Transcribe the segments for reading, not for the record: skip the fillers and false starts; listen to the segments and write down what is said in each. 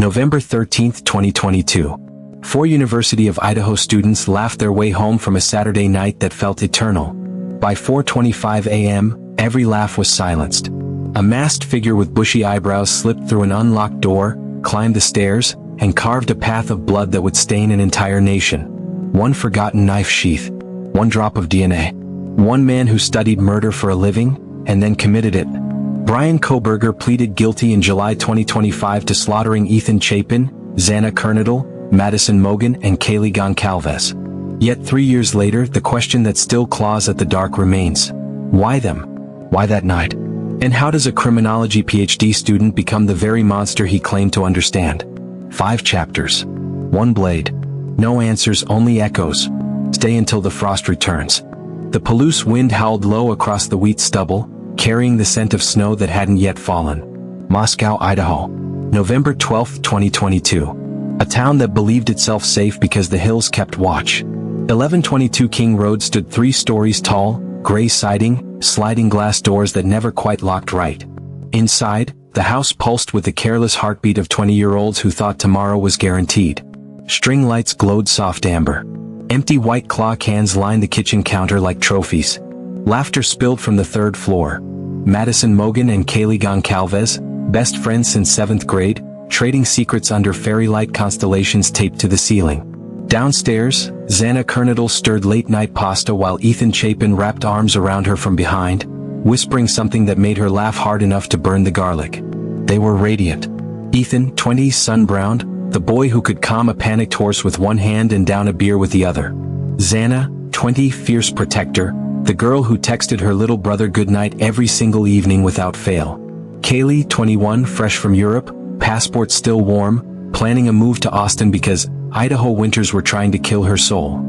November 13, 2022. Four University of Idaho students laughed their way home from a Saturday night that felt eternal. By 4:25 a.m., every laugh was silenced. A masked figure with bushy eyebrows slipped through an unlocked door, climbed the stairs, and carved a path of blood that would stain an entire nation. One forgotten knife sheath. One drop of DNA. One man who studied murder for a living, and then committed it. Bryan Kohberger pleaded guilty in July 2025 to slaughtering Chapin, Xana Kernodle, Madison Mogen, and Kaylee Goncalves. Yet 3 years later, the question that still claws at the dark remains. Why them? Why that night? And how does a criminology PhD student become the very monster he claimed to understand? 5 chapters. 1 blade. No answers, only echoes. Stay until the frost returns. The Palouse wind howled low across the wheat stubble, carrying the scent of snow that hadn't yet fallen. Moscow, Idaho. November 12, 2022. A town that believed itself safe because the hills kept watch. 1122 King Road stood 3 stories tall, gray siding, sliding glass doors that never quite locked right. Inside, the house pulsed with the careless heartbeat of 20-year-olds who thought tomorrow was guaranteed. String lights glowed soft amber. Empty white claw cans lined the kitchen counter like trophies. Laughter spilled from the 3rd floor. Madison Mogen and Kaylee Goncalves, best friends since 7th grade, trading secrets under fairy-light constellations taped to the ceiling. Downstairs, Xana Kernodle stirred late-night pasta while Chapin wrapped arms around her from behind, whispering something that made her laugh hard enough to burn the garlic. They were radiant. 20, sun-browned, the boy who could calm a panicked horse with one hand and down a beer with the other. Xana, 20, fierce protector, the girl who texted her little brother goodnight every single evening without fail. Kaylee, 21, fresh from Europe, passport still warm, planning a move to Austin because Idaho winters were trying to kill her soul.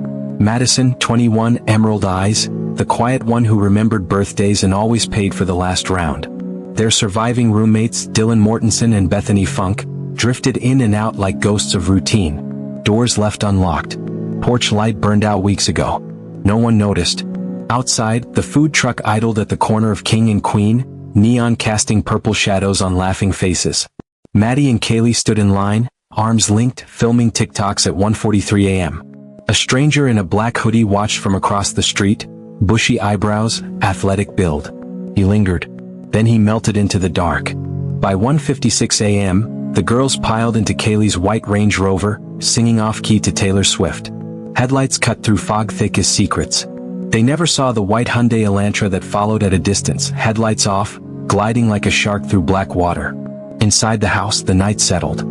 Madison, 21, emerald eyes, the quiet one who remembered birthdays and always paid for the last round. Their surviving roommates, Dylan Mortensen and Bethany Funk, drifted in and out like ghosts of routine. Doors left unlocked. Porch light burned out weeks ago. No one noticed. Outside, the food truck idled at the corner of King and Queen, neon casting purple shadows on laughing faces. Maddie and Kaylee stood in line, arms linked, filming TikToks at 1:43 a.m. A stranger in a black hoodie watched from across the street, bushy eyebrows, athletic build. He lingered. Then he melted into the dark. By 1:56 a.m., the girls piled into Kaylee's white Range Rover, singing off-key to Taylor Swift. Headlights cut through fog thick as secrets. They never saw the white Hyundai Elantra that followed at a distance, headlights off, gliding like a shark through black water. Inside the house, the night settled.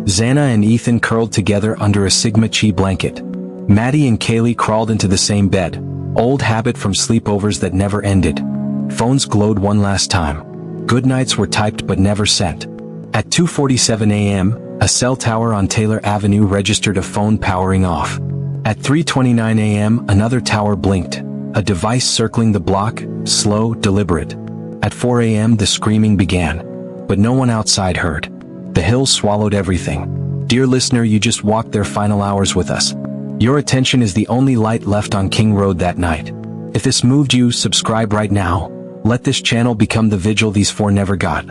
Xana and curled together under a Sigma Chi blanket. Maddie and Kaylee crawled into the same bed, old habit from sleepovers that never ended. Phones glowed one last time. Goodnights were typed but never sent. At 2:47 a.m., a cell tower on Taylor Avenue registered a phone powering off. At 3:29 a.m., another tower blinked, a device circling the block, slow, deliberate. At 4 a.m., the screaming began. But no one outside heard. The hills swallowed everything. Dear listener, you just walked their final hours with us. Your attention is the only light left on King Road that night. If this moved you, subscribe right now. Let this channel become the vigil these 4 never got.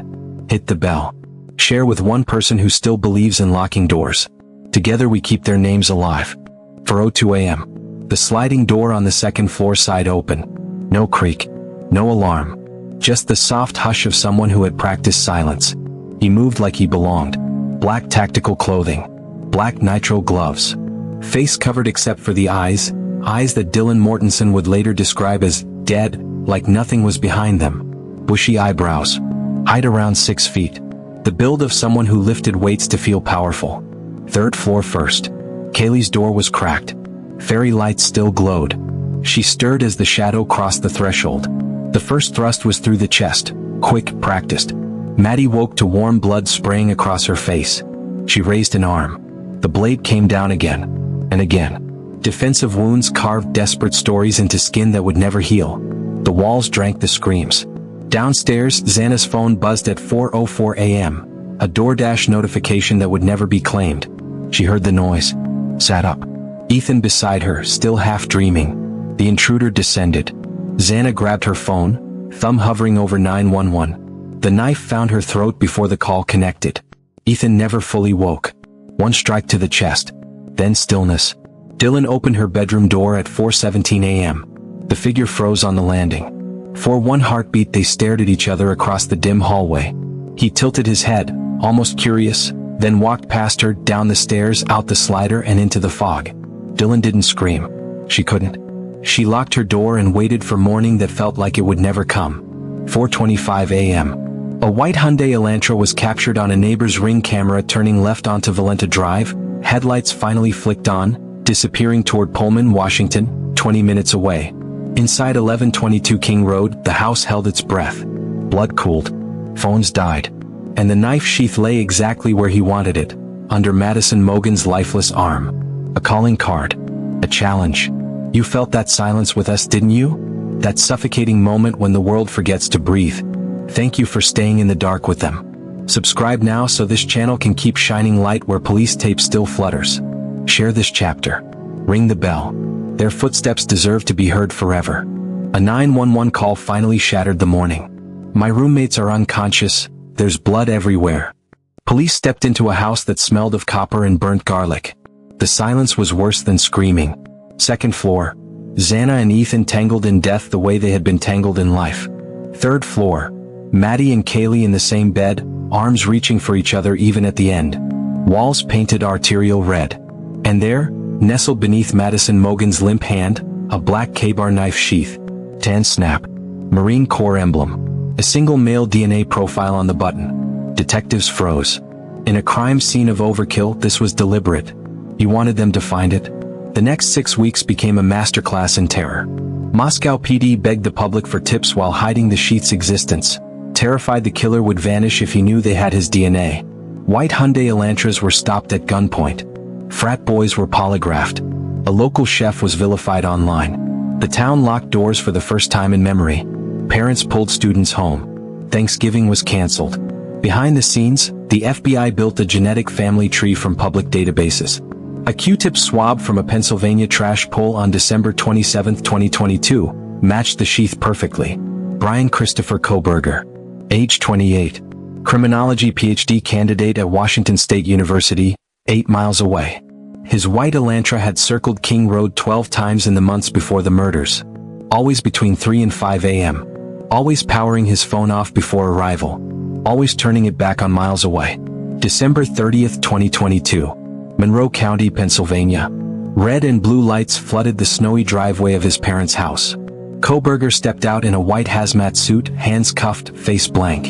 Hit the bell. Share with one person who still believes in locking doors. Together we keep their names alive. 4:02 a.m. The sliding door on the 2nd floor side open. No creak. No alarm. Just the soft hush of someone who had practiced silence. He moved like he belonged. Black tactical clothing. Black nitrile gloves. Face covered except for the eyes that Dylan Mortensen would later describe as dead, like nothing was behind them. Bushy eyebrows. Height around 6 feet. The build of someone who lifted weights to feel powerful. 3rd floor first. Kaylee's door was cracked. Fairy lights still glowed. She stirred as the shadow crossed the threshold. The first thrust was through the chest, quick, practiced. Maddie woke to warm blood spraying across her face. She raised an arm. The blade came down again, and again. Defensive wounds carved desperate stories into skin that would never heal. The walls drank the screams. Downstairs, Xana's phone buzzed at 4:04 a.m., a DoorDash notification that would never be claimed. She heard the noise. Sat up. Beside her, still half dreaming. The intruder descended. Xana grabbed her phone, thumb hovering over 911. The knife found her throat before the call connected. Ethan never fully woke. One strike to the chest. Then stillness. Dylan opened her bedroom door at 4:17 a.m. The figure froze on the landing. For one heartbeat they stared at each other across the dim hallway. He tilted his head, almost curious, then walked past her, down the stairs, out the slider and into the fog. Dylan didn't scream. She couldn't. She locked her door and waited for morning that felt like it would never come. 4:25 a.m. A white Hyundai Elantra was captured on a neighbor's Ring camera turning left onto Valenta Drive, headlights finally flicked on, disappearing toward Pullman, Washington, 20 minutes away. Inside 1122 King Road, the house held its breath. Blood cooled. Phones died. And the knife sheath lay exactly where he wanted it, under Madison Mogen's lifeless arm. A calling card. A challenge. You felt that silence with us, didn't you? That suffocating moment when the world forgets to breathe. Thank you for staying in the dark with them. Subscribe now so this channel can keep shining light where police tape still flutters. Share this chapter. Ring the bell. Their footsteps deserve to be heard forever. A 911 call finally shattered the morning. My roommates are unconscious, there's blood everywhere. Police stepped into a house that smelled of copper and burnt garlic. The silence was worse than screaming. Second floor. Xana and Ethan tangled in death the way they had been tangled in life. Third floor. Maddie and Kaylee in the same bed, arms reaching for each other even at the end. Walls painted arterial red. And there, nestled beneath Madison Mogen's limp hand, a black K-bar knife sheath. Tan snap. Marine Corps emblem. A single male DNA profile on the button. Detectives froze. In a crime scene of overkill, this was deliberate. He wanted them to find it. The next 6 weeks became a masterclass in terror. Moscow PD begged the public for tips while hiding the sheath's existence, terrified the killer would vanish if he knew they had his DNA. White Hyundai Elantras were stopped at gunpoint. Frat boys were polygraphed. A local chef was vilified online. The town locked doors for the first time in memory. Parents pulled students home. Thanksgiving was canceled. Behind the scenes, the FBI built a genetic family tree from public databases. A Q-tip swab from a Pennsylvania trash pull on December 27, 2022, matched the sheath perfectly. Bryan Kohberger, age 28, criminology PhD candidate at Washington State University, 8 miles away. His white Elantra had circled King Road 12 times in the months before the murders. Always between 3 and 5 a.m. Always powering his phone off before arrival. Always turning it back on miles away. December 30, 2022. Monroe County, Pennsylvania. Red and blue lights flooded the snowy driveway of his parents' house. Kohberger stepped out in a white hazmat suit, hands cuffed, face blank.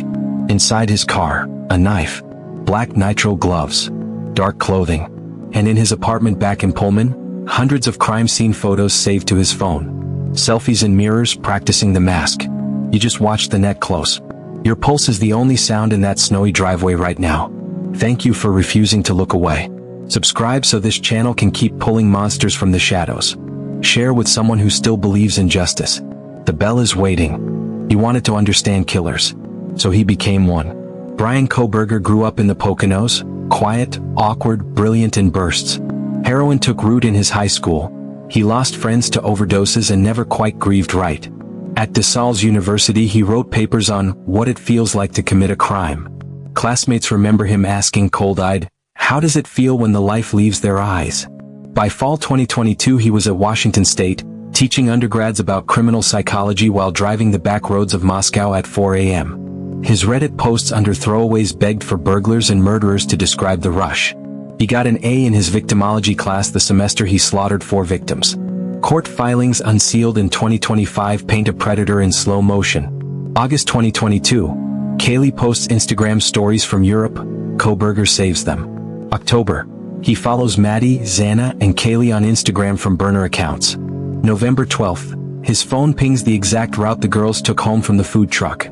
Inside his car, a knife. Black nitrile gloves. Dark clothing. And in his apartment back in Pullman, hundreds of crime scene photos saved to his phone. Selfies in mirrors, practicing the mask. You just watch the net close. Your pulse is the only sound in that snowy driveway right now. Thank you for refusing to look away. Subscribe so this channel can keep pulling monsters from the shadows. Share with someone who still believes in justice. The bell is waiting. He wanted to understand killers. So he became one. Bryan Kohberger grew up in the Poconos, quiet, awkward, brilliant in bursts. Heroin took root in his high school. He lost friends to overdoses and never quite grieved right. At DeSalles University he wrote papers on what it feels like to commit a crime. Classmates remember him asking cold-eyed, "How does it feel when the life leaves their eyes?" By fall 2022 he was at Washington State, teaching undergrads about criminal psychology while driving the back roads of Moscow at 4 a.m. His Reddit posts under throwaways begged for burglars and murderers to describe the rush. He got an A in his victimology class the semester he slaughtered 4 victims. Court filings unsealed in 2025 paint a predator in slow motion. August 2022. Kaylee posts Instagram stories from Europe. Kohberger saves them. October. He follows Maddie, Xana, and Kaylee on Instagram from burner accounts. November 12th. His phone pings the exact route the girls took home from the food truck.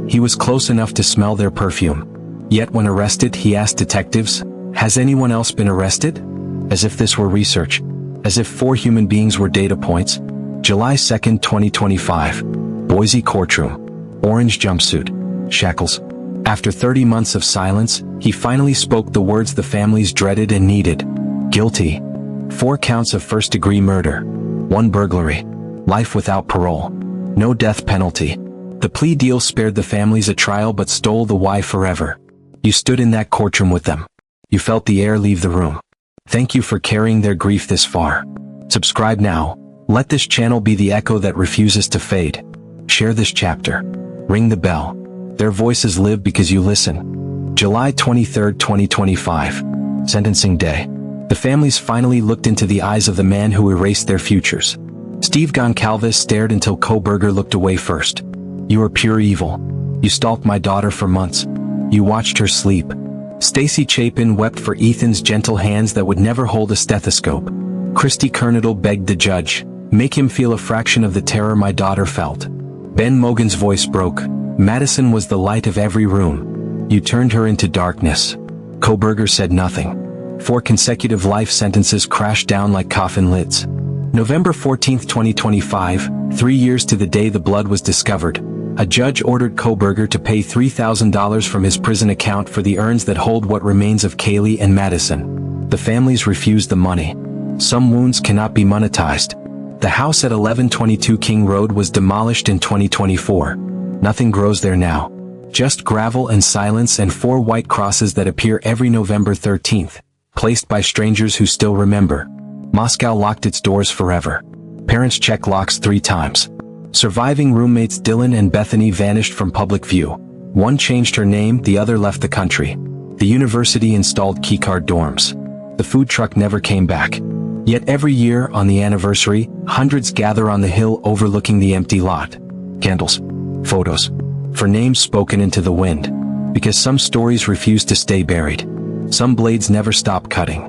He was close enough to smell their perfume. Yet when arrested he asked detectives, "Has anyone else been arrested?" As if this were research. As if 4 human beings were data points. July 2nd, 2025. Boise courtroom. Orange jumpsuit. Shackles. After 30 months of silence, he finally spoke the words the families dreaded and needed. Guilty. 4 counts of first-degree murder. 1 burglary. Life without parole. No death penalty. The plea deal spared the families a trial but stole the why forever. You stood in that courtroom with them. You felt the air leave the room. Thank you for carrying their grief this far. Subscribe now. Let this channel be the echo that refuses to fade. Share this chapter. Ring the bell. Their voices live because you listen. July 23, 2025. Sentencing day. The families finally looked into the eyes of the man who erased their futures. Steve Goncalves stared until Kohberger looked away first. You are pure evil. You stalked my daughter for months. You watched her sleep. Stacy Chapin wept for Ethan's gentle hands that would never hold a stethoscope. Christy Kernodle begged the judge, make him feel a fraction of the terror my daughter felt. Ben Mogen's voice broke. Madison was the light of every room. You turned her into darkness. Kohberger said nothing. 4 consecutive life sentences crashed down like coffin lids. November 14, 2025, 3 years to the day the blood was discovered. A judge ordered Kohberger to pay $3,000 from his prison account for the urns that hold what remains of Kaylee and Madison. The families refused the money. Some wounds cannot be monetized. The house at 1122 King Road was demolished in 2024. Nothing grows there now. Just gravel and silence and 4 white crosses that appear every November 13th, placed by strangers who still remember. Moscow locked its doors forever. Parents check locks 3 times. Surviving roommates Dylan and Bethany vanished from public view. One changed her name, the other left the country. The university installed keycard dorms. The food truck never came back. Yet every year, on the anniversary, hundreds gather on the hill overlooking the empty lot. Candles. Photos. For names spoken into the wind. Because some stories refuse to stay buried. Some blades never stop cutting.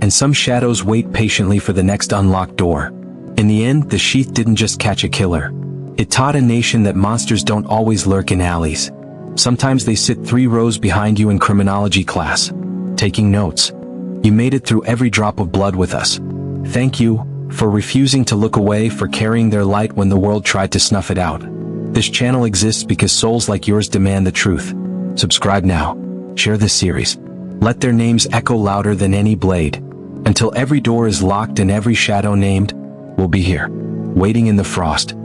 And some shadows wait patiently for the next unlocked door. In the end, the Sheath didn't just catch a killer. It taught a nation that monsters don't always lurk in alleys. Sometimes they sit 3 rows behind you in criminology class, taking notes. You made it through every drop of blood with us. Thank you, for refusing to look away, for carrying their light when the world tried to snuff it out. This channel exists because souls like yours demand the truth. Subscribe now. Share this series. Let their names echo louder than any blade. Until every door is locked and every shadow named, we'll be here, waiting in the frost.